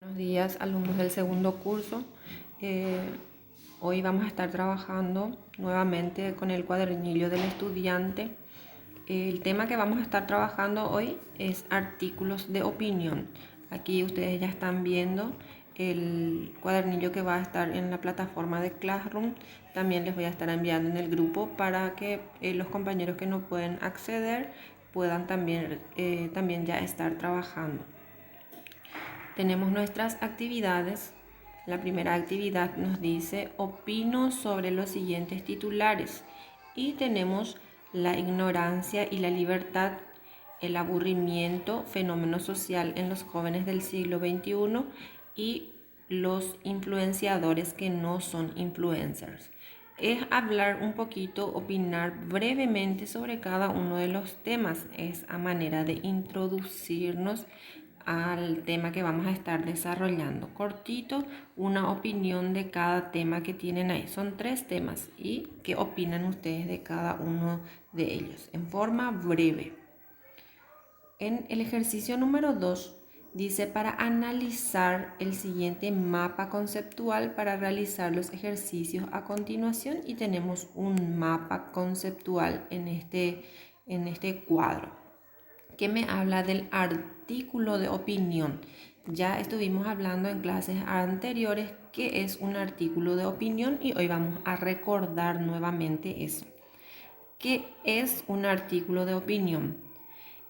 Buenos días, alumnos del segundo curso. Eh, Hoy vamos a estar trabajando nuevamente con el cuadernillo del estudiante. El tema que vamos a estar trabajando hoy es artículos de opinión. Aquí ustedes ya están viendo el cuadernillo que va a estar en la plataforma de Classroom. También les voy a estar enviando en el grupo para que los compañeros que no pueden acceder puedan también ya estar trabajando. Tenemos nuestras actividades. La primera actividad nos dice: opino sobre los siguientes titulares. Y tenemos la ignorancia y la libertad, el aburrimiento, fenómeno social en los jóvenes del siglo XXI y los influenciadores que no son influencers. Es hablar un poquito, opinar brevemente sobre cada uno de los temas. Es a manera de introducirnos al tema que vamos a estar desarrollando. Cortito, una opinión de cada tema que tienen ahí. Son 3 temas y qué opinan ustedes de cada uno de ellos en forma breve. En el ejercicio número 2 dice: para analizar el siguiente mapa conceptual para realizar los ejercicios a continuación, y tenemos un mapa conceptual en este cuadro que me habla del artículo de opinión. Ya estuvimos hablando en clases anteriores qué es un artículo de opinión y hoy vamos a recordar nuevamente eso. ¿Qué es un artículo de opinión?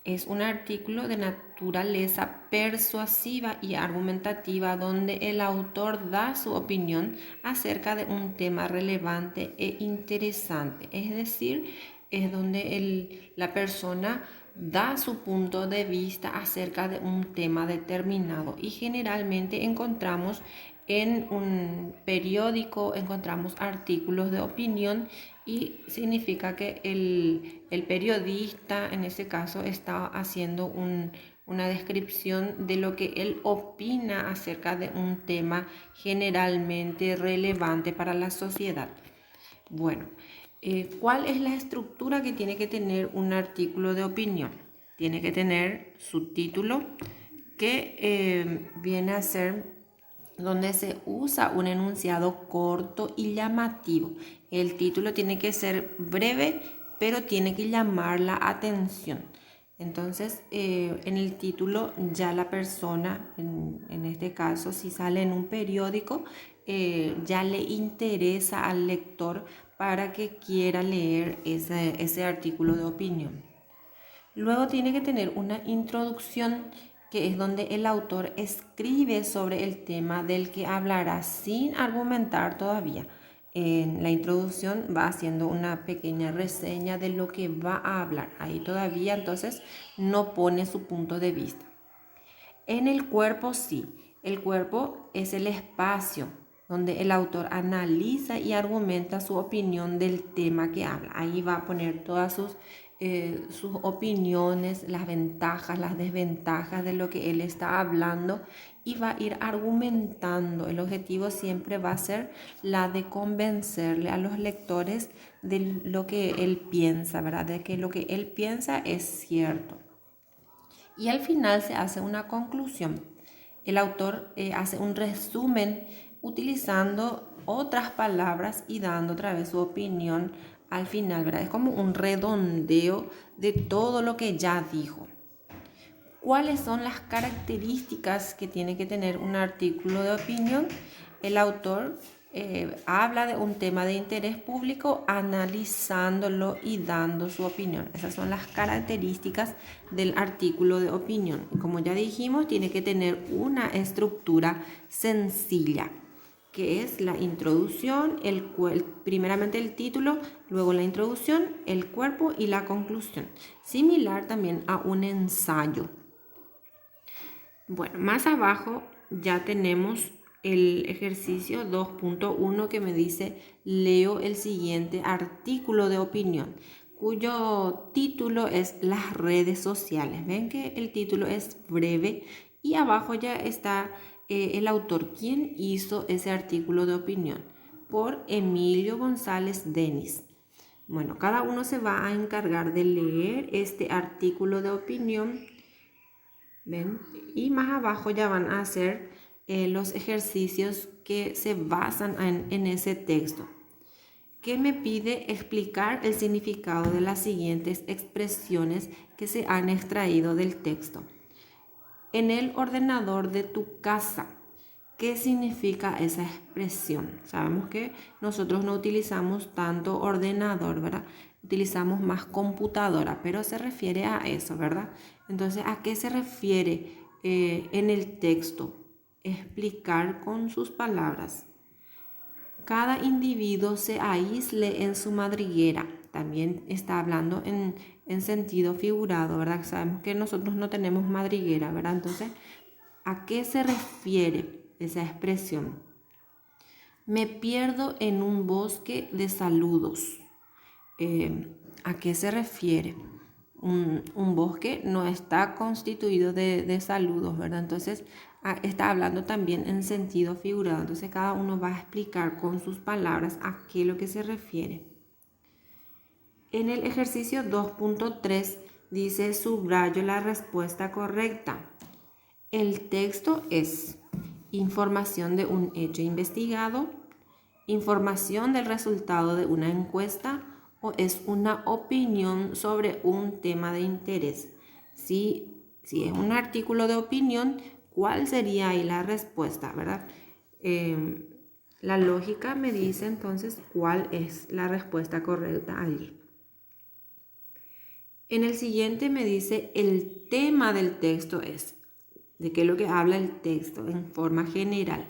Es un artículo de naturaleza persuasiva y argumentativa donde el autor da su opinión acerca de un tema relevante e interesante. Es decir, es donde la persona da su punto de vista acerca de un tema determinado, y generalmente encontramos en un periódico, encontramos artículos de opinión, y significa que el periodista en ese caso está haciendo una descripción de lo que él opina acerca de un tema generalmente relevante para la sociedad. Bueno, ¿cuál es la estructura que tiene que tener un artículo de opinión? Tiene que tener su título, que viene a ser donde se usa un enunciado corto y llamativo. El título tiene que ser breve, pero tiene que llamar la atención. Entonces, en el título ya la persona, en este caso, si sale en un periódico, ya le interesa al lector para que quiera leer ese artículo de opinión. Luego tiene que tener una introducción, que es donde el autor escribe sobre el tema del que hablará sin argumentar todavía. En la introducción va haciendo una pequeña reseña de lo que va a hablar. Ahí todavía entonces no pone su punto de vista. En el cuerpo sí. El cuerpo es el espacio donde el autor analiza y argumenta su opinión del tema que habla. Ahí va a poner todas sus opiniones, las ventajas, las desventajas de lo que él está hablando, y va a ir argumentando. El objetivo siempre va a ser la de convencerle a los lectores de lo que él piensa, ¿verdad? De que lo que él piensa es cierto. Y al final se hace una conclusión. El autor hace un resumen utilizando otras palabras y dando otra vez su opinión al final, ¿verdad? Es como un redondeo de todo lo que ya dijo. ¿Cuáles son las características que tiene que tener un artículo de opinión? El autor habla de un tema de interés público analizándolo y dando su opinión. Esas son las características del artículo de opinión. Como ya dijimos, tiene que tener una estructura sencilla, que es la introducción, primeramente el título, luego la introducción, el cuerpo y la conclusión. Similar también a un ensayo. Bueno, más abajo ya tenemos el ejercicio 2.1 que me dice: leo el siguiente artículo de opinión, cuyo título es las redes sociales. Ven que el título es breve y abajo ya está el autor, quien hizo ese artículo de opinión, por Emilio González Denis. Bueno, cada uno se va a encargar de leer este artículo de opinión. ¿Ven? Y más abajo ya van a hacer los ejercicios que se basan en ese texto, que me pide explicar el significado de las siguientes expresiones que se han extraído del texto. En el ordenador de tu casa, ¿qué significa esa expresión? Sabemos que nosotros no utilizamos tanto ordenador, ¿verdad? Utilizamos más computadora, pero se refiere a eso, ¿verdad? Entonces, ¿a qué se refiere en el texto? Explicar con sus palabras. Cada individuo se aísle en su madriguera. También está hablando en sentido figurado, ¿verdad? Sabemos que nosotros no tenemos madriguera, ¿verdad? Entonces, ¿a qué se refiere esa expresión? Me pierdo en un bosque de saludos. ¿A qué se refiere? Un bosque no está constituido de saludos, ¿verdad? Entonces, está hablando también en sentido figurado. Entonces, cada uno va a explicar con sus palabras a qué es lo que se refiere. En el ejercicio 2.3 dice: subrayo la respuesta correcta. El texto es información de un hecho investigado, información del resultado de una encuesta, o es una opinión sobre un tema de interés. Si es un artículo de opinión, ¿cuál sería ahí la respuesta, verdad? La lógica me dice entonces cuál es la respuesta correcta allí. En el siguiente me dice el tema del texto es, ¿de qué es lo que habla el texto en forma general?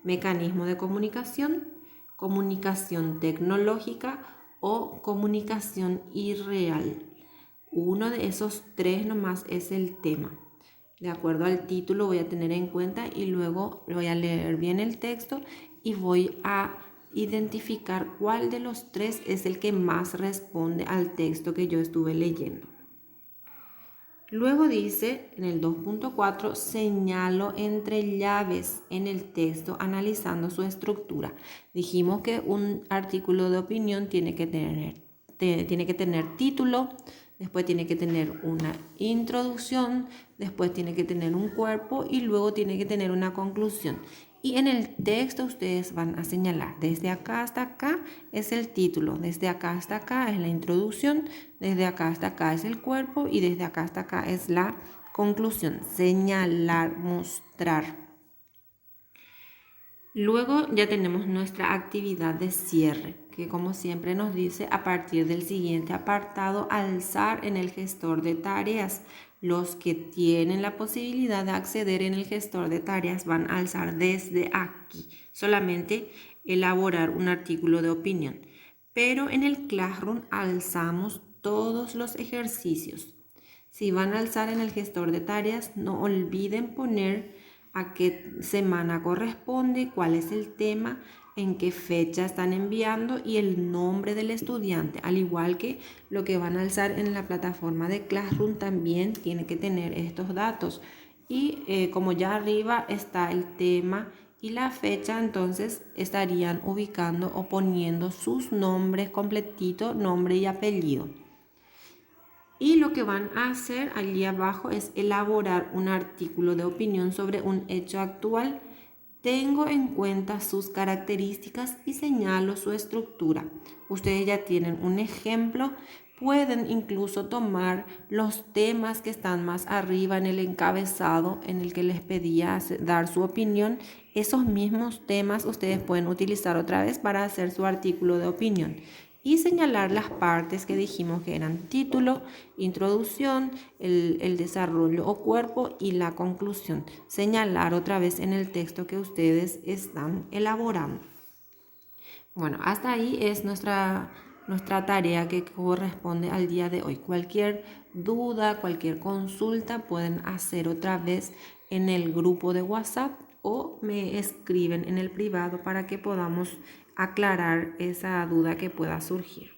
Mecanismo de comunicación, comunicación tecnológica o comunicación irreal. Uno de esos tres nomás es el tema. De acuerdo al título voy a tener en cuenta y luego voy a leer bien el texto y voy a identificar cuál de los tres es el que más responde al texto que yo estuve leyendo. Luego dice en el 2.4, señalo entre llaves en el texto analizando su estructura. Dijimos que un artículo de opinión tiene que tener título, después tiene que tener una introducción, después tiene que tener un cuerpo y luego tiene que tener una conclusión. Y en el texto ustedes van a señalar, desde acá hasta acá es el título, desde acá hasta acá es la introducción, desde acá hasta acá es el cuerpo y desde acá hasta acá es la conclusión. Señalar, mostrar. Luego ya tenemos nuestra actividad de cierre, que como siempre nos dice a partir del siguiente apartado, alzar en el gestor de tareas. Los que tienen la posibilidad de acceder en el gestor de tareas van a alzar desde aquí, solamente elaborar un artículo de opinión. Pero en el Classroom alzamos todos los ejercicios. Si van a alzar en el gestor de tareas, no olviden poner a qué semana corresponde, cuál es el tema, en qué fecha están enviando y el nombre del estudiante. Al igual que lo que van a alzar en la plataforma de Classroom, también tiene que tener estos datos. Y como ya arriba está el tema y la fecha, entonces estarían ubicando o poniendo sus nombres completitos, nombre y apellido. Y lo que van a hacer allí abajo es elaborar un artículo de opinión sobre un hecho actual. Tengo en cuenta sus características y señalo su estructura. Ustedes ya tienen un ejemplo. Pueden incluso tomar los temas que están más arriba en el encabezado en el que les pedía dar su opinión. Esos mismos temas ustedes pueden utilizar otra vez para hacer su artículo de opinión. Y señalar las partes que dijimos que eran título, introducción, el desarrollo o cuerpo y la conclusión. Señalar otra vez en el texto que ustedes están elaborando. Bueno, hasta ahí es nuestra tarea que corresponde al día de hoy. Cualquier duda, cualquier consulta pueden hacer otra vez en el grupo de WhatsApp o me escriben en el privado para que podamos aclarar esa duda que pueda surgir.